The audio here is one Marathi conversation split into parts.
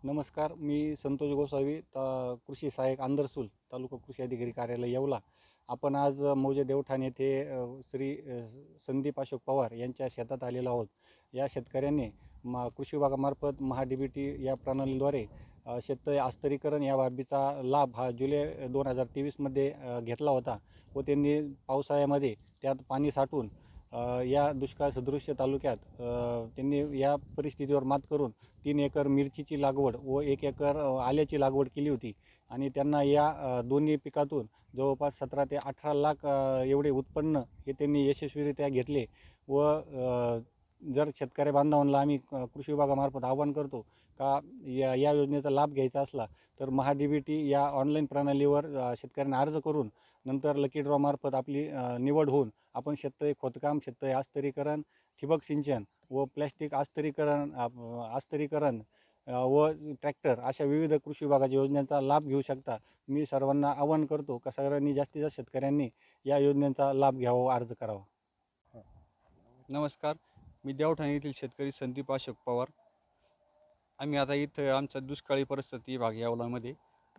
नमस्कार. मी संतोष गोसावी, कृषी सहाय्यक आंदरसूल, तालुका कृषी अधिकारी कार्यालय येवला. आपण आज मौजे देवठाण येथे श्री संदीप अशोक पवार यांच्या शेतात आलेलो आहोत. या शेतकऱ्यांनी कृषी विभागामार्फत महा-डी-बी-टी या प्रणालीद्वारे शेततळे आस्तरीकरण या बाबीचा लाभ हा जुलै 2023मध्ये घेतला होता व त्यांनी पावसाळ्यामध्ये त्यात पाणी साठवून या दुष्काळ सदृश्य तालुक्यात त्यांनी या परिस्थितीवर मात करून 3 एकर मिरचीची लागवड व 1 एकर आल्याची लागवड केली होती आणि त्यांना या दोन्ही पिकातून जवळपास 17 ते 18 लाख एवढे उत्पन्न हे त्यांनी यशस्वीरित्या घेतले. व जर शेतकरी बांधवांना आम्ही कृषी विभागामार्फत आवाहन करतो का या योजनेचा लाभ घ्यायचा असला तर महा-डी-बी-टी या ऑनलाईन प्रणालीवर शेतकऱ्यांना अर्ज करून नंतर लकी ड्रॉमार्फत आपली निवड होऊन आपण शेततळे खोदकाम, शेततळे आस्तरीकरण, ठिबक सिंचन व प्लॅस्टिक आस्तरीकरण व ट्रॅक्टर अशा विविध कृषी विभागाच्या योजनांचा लाभ घेऊ शकता. मी सर्वांना आवाहन करतो का सर्वांनी जास्तीत जास्त शेतकऱ्यांनी या योजनेचा लाभ घ्यावा, अर्ज करावा. नमस्कार. मी देवठाण येथील शेतकरी संदीप अशोक पवार. आम्ही आता इथं आमचा दुष्काळी परिस्थिती भाग येवलामध्ये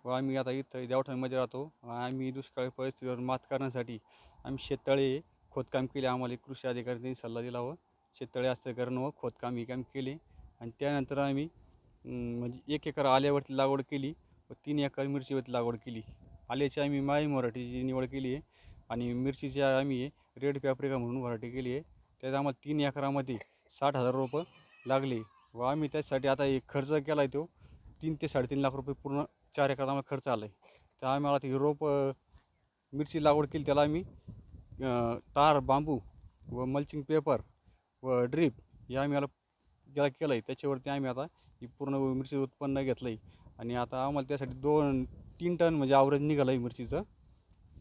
व आम्ही आता इथं देवठाणमध्ये राहतो. आम्ही दुष्काळी परिस्थितीवर मात करण्यासाठी आम्ही शेततळे खोदकाम केले. आम्हाला कृषी अधिकाऱ्यांनी सल्ला दिला व शेततळे आस्तरीकरण व खोदकाम हे काम केले आणि त्यानंतर आम्ही म्हणजे 1 एकर आल्यावरती लागवड केली व 3 एकर मिरचीवरती लागवड केली. आल्याची आम्ही माई व्हरायटीची निवड केली आहे आणि मिरचीची आम्ही रेड पॅप्रिका म्हणून व्हरायटी केली आहे. त्यात आम्हाला 3 एकरामध्ये 60,000 रोपं लागले व आम्ही त्यासाठी आता एक खर्च केला आहे तो 3 ते 3.5 लाख रुपये पूर्ण 4 एकरात आम्हाला खर्च आला आहे. तर आम्हाला ते मिरची लागवड केली त्याला आम्ही तार, बांबू व मल्चिंग पेपर व ड्रीप या आम्ही याला केलं आहे. त्याच्यावरती आम्ही आता ही पूर्ण मिरचीचं उत्पन्न घेतलं आहे आणि आता आम्हाला त्यासाठी 2-3 टन म्हणजे ॲव्हरेज निघालं आहे मिरचीचं.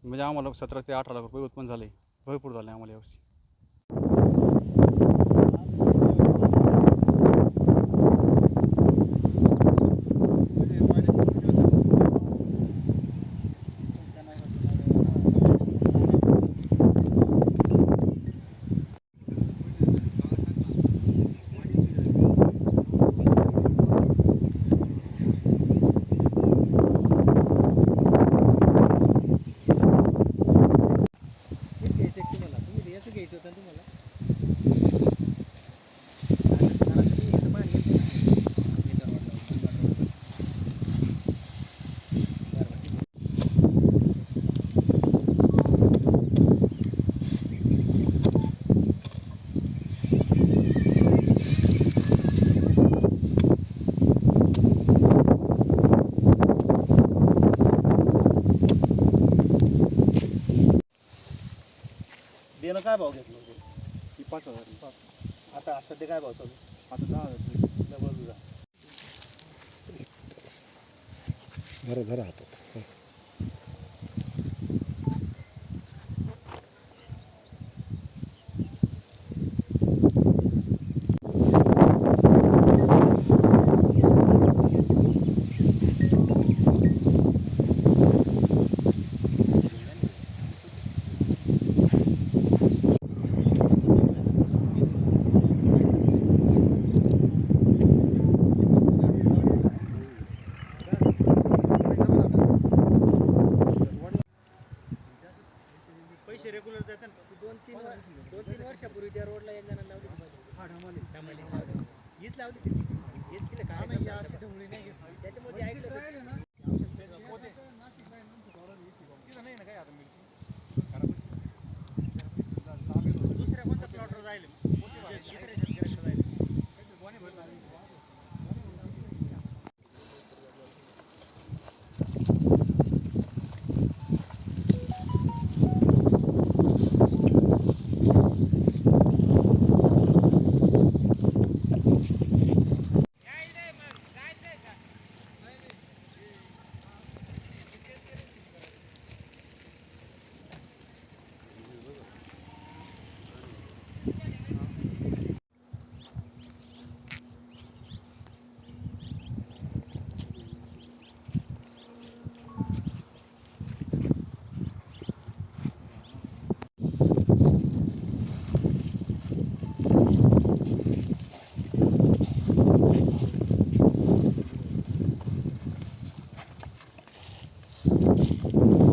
म्हणजे आम्हाला 17 ते 18 लाख रुपये उत्पन्न झालं आहे. भरपूर झालं आहे आम्हाला यावर्षी. घ्यायचं होतं तुम्हाला. देणं काय भाव घेतलं होतं? 5,000. आता सध्या काय भाव चालू? आता 10,000. डबल तुझा. बरं हातात. पैसे रेग्युलर जातात ना. 2-3 वर्षापूर्वी त्या रोडला एक जणांना लावली. हीच लावली हेच केलं काय नाही त्याच्यामध्ये ऐकलं ना. दुसऱ्या कोणत्या प्लॉटवर जाईल आहे